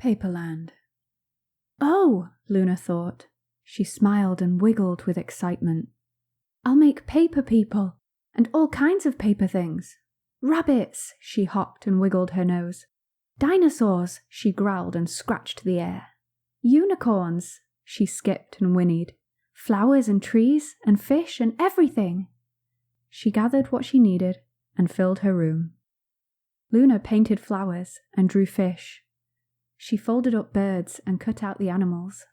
Paperland. Oh, Luna thought. She smiled and wiggled with excitement. I'll make paper people, and all kinds of paper things. Rabbits, she hopped and wiggled her nose. Dinosaurs, she growled and scratched the air. Unicorns, she skipped and whinnied. Flowers and trees and fish and everything. She gathered what she needed and filled her room. Luna painted flowers and drew fish. She folded up birds and cut out the animals.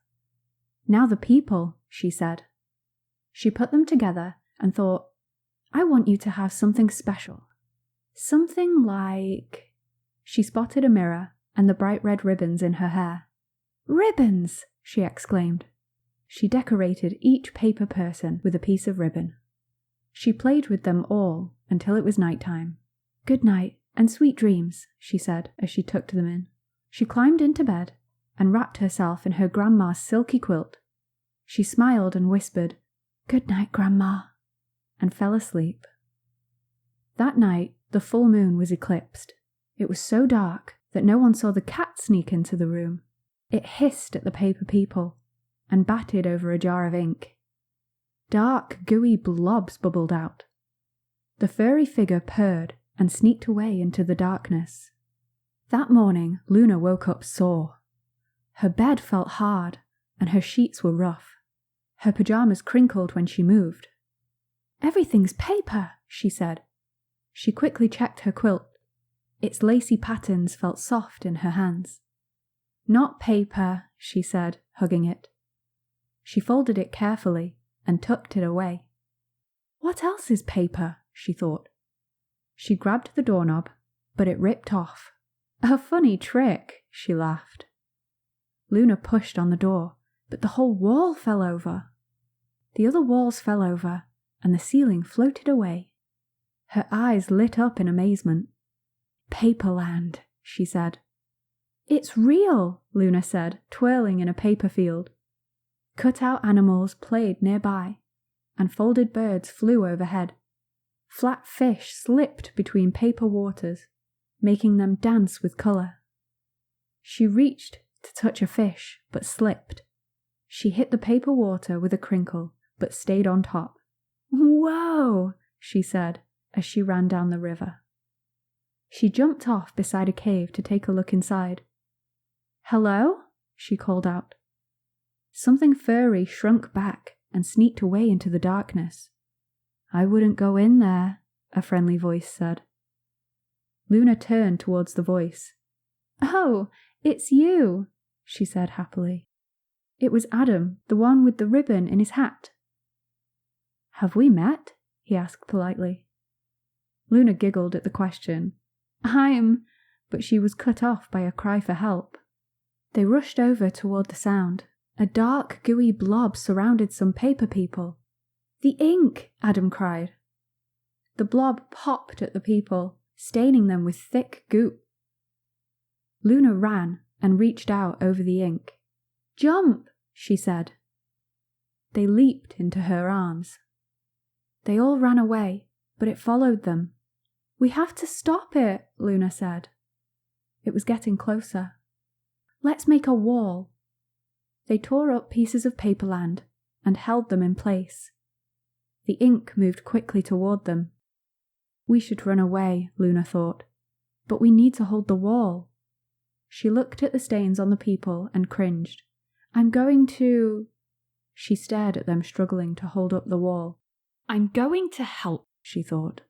Now the people, she said. She put them together and thought, I want you to have something special. Something like... She spotted a mirror and the bright red ribbons in her hair. Ribbons! She exclaimed. She decorated each paper person with a piece of ribbon. She played with them all until it was nighttime. Good night and sweet dreams, she said as she tucked them in. She climbed into bed and wrapped herself in her grandma's silky quilt. She smiled and whispered, Good night, Grandma, and fell asleep. That night, the full moon was eclipsed. It was so dark that no one saw the cat sneak into the room. It hissed at the paper people and batted over a jar of ink. Dark, gooey blobs bubbled out. The furry figure purred and sneaked away into the darkness. That morning, Luna woke up sore. Her bed felt hard and her sheets were rough. Her pajamas crinkled when she moved. Everything's paper, she said. She quickly checked her quilt. Its lacy patterns felt soft in her hands. Not paper, she said, hugging it. She folded it carefully and tucked it away. What else is paper? She thought. She grabbed the doorknob, but it ripped off. A funny trick, she laughed. Luna pushed on the door, but the whole wall fell over. The other walls fell over, and the ceiling floated away. Her eyes lit up in amazement. Paperland, she said. It's real, Luna said, twirling in a paper field. Cut-out animals played nearby, and folded birds flew overhead. Flat fish slipped between paper waters, making them dance with colour. She reached to touch a fish, but slipped. She hit the paper water with a crinkle, but stayed on top. Whoa, she said as she ran down the river. She jumped off beside a cave to take a look inside. Hello? She called out. Something furry shrunk back and sneaked away into the darkness. I wouldn't go in there, a friendly voice said. Luna turned towards the voice. Oh, it's you, she said happily. It was Adam, the one with the ribbon in his hat. Have we met? He asked politely. Luna giggled at the question. But she was cut off by a cry for help. They rushed over toward the sound. A dark, gooey blob surrounded some paper people. The ink, Adam cried. The blob popped at the people, staining them with thick goop. Luna ran and reached out over the ink. Jump, she said. They leaped into her arms. They all ran away, but it followed them. We have to stop it, Luna said. It was getting closer. Let's make a wall. They tore up pieces of Paperland and held them in place. The ink moved quickly toward them. We should run away, Luna thought, but we need to hold the wall. She looked at the stains on the people and cringed. I'm going to... She stared at them struggling to hold up the wall. I'm going to help, she thought.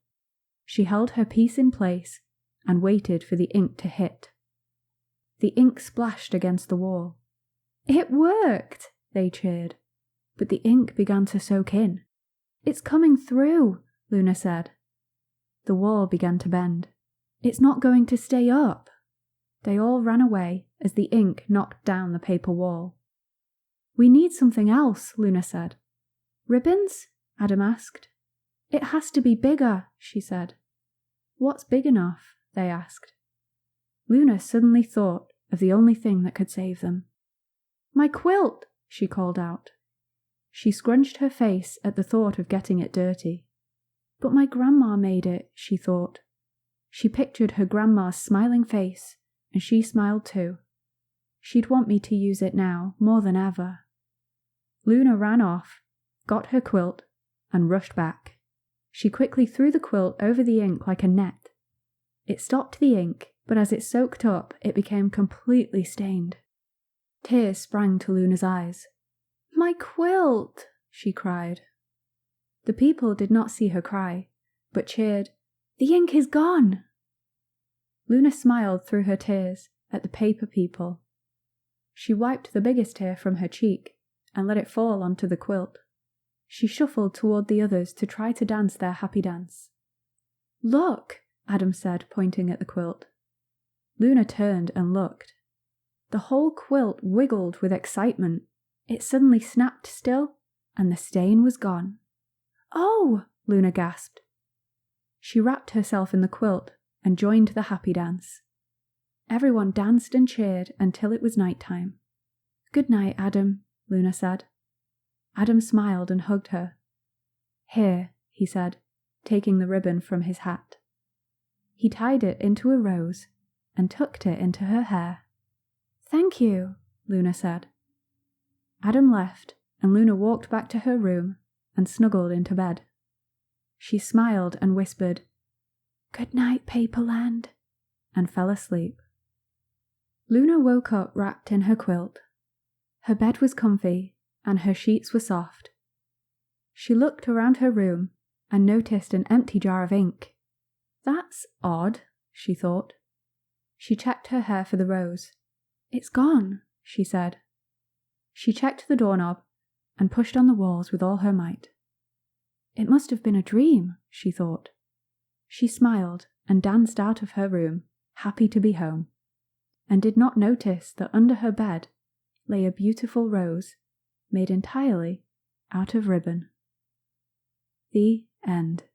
She held her piece in place and waited for the ink to hit. The ink splashed against the wall. It worked, they cheered, but the ink began to soak in. It's coming through, Luna said. The wall began to bend. It's not going to stay up. They all ran away as the ink knocked down the paper wall. We need something else, Luna said. Ribbons? Adam asked. It has to be bigger, she said. What's big enough? They asked. Luna suddenly thought of the only thing that could save them. My quilt, she called out. She scrunched her face at the thought of getting it dirty. But my grandma made it, she thought. She pictured her grandma's smiling face, and she smiled too. She'd want me to use it now, more than ever. Luna ran off, got her quilt, and rushed back. She quickly threw the quilt over the ink like a net. It stopped the ink, but as it soaked up, it became completely stained. Tears sprang to Luna's eyes. "My quilt!" she cried. The people did not see her cry, but cheered, "The ink is gone!" Luna smiled through her tears at the paper people. She wiped the biggest tear from her cheek and let it fall onto the quilt. She shuffled toward the others to try to dance their happy dance. "Look," Adam said, pointing at the quilt. Luna turned and looked. The whole quilt wiggled with excitement. It suddenly snapped still, and the stain was gone. "Oh!" Luna gasped. She wrapped herself in the quilt and joined the happy dance. Everyone danced and cheered until it was night time. "Good night, Adam," Luna said. Adam smiled and hugged her. "Here," he said, taking the ribbon from his hat. He tied it into a rose and tucked it into her hair. "Thank you," Luna said. Adam left, and Luna walked back to her room and snuggled into bed. She smiled and whispered, "Good night, Paperland," and fell asleep. Luna woke up wrapped in her quilt. Her bed was comfy, and her sheets were soft. She looked around her room and noticed an empty jar of ink. "That's odd," she thought. She checked her hair for the rose. "It's gone," she said. She checked the doorknob and pushed on the walls with all her might. "It must have been a dream," she thought. She smiled and danced out of her room, happy to be home, and did not notice that under her bed lay a beautiful rose made entirely out of ribbon. The end.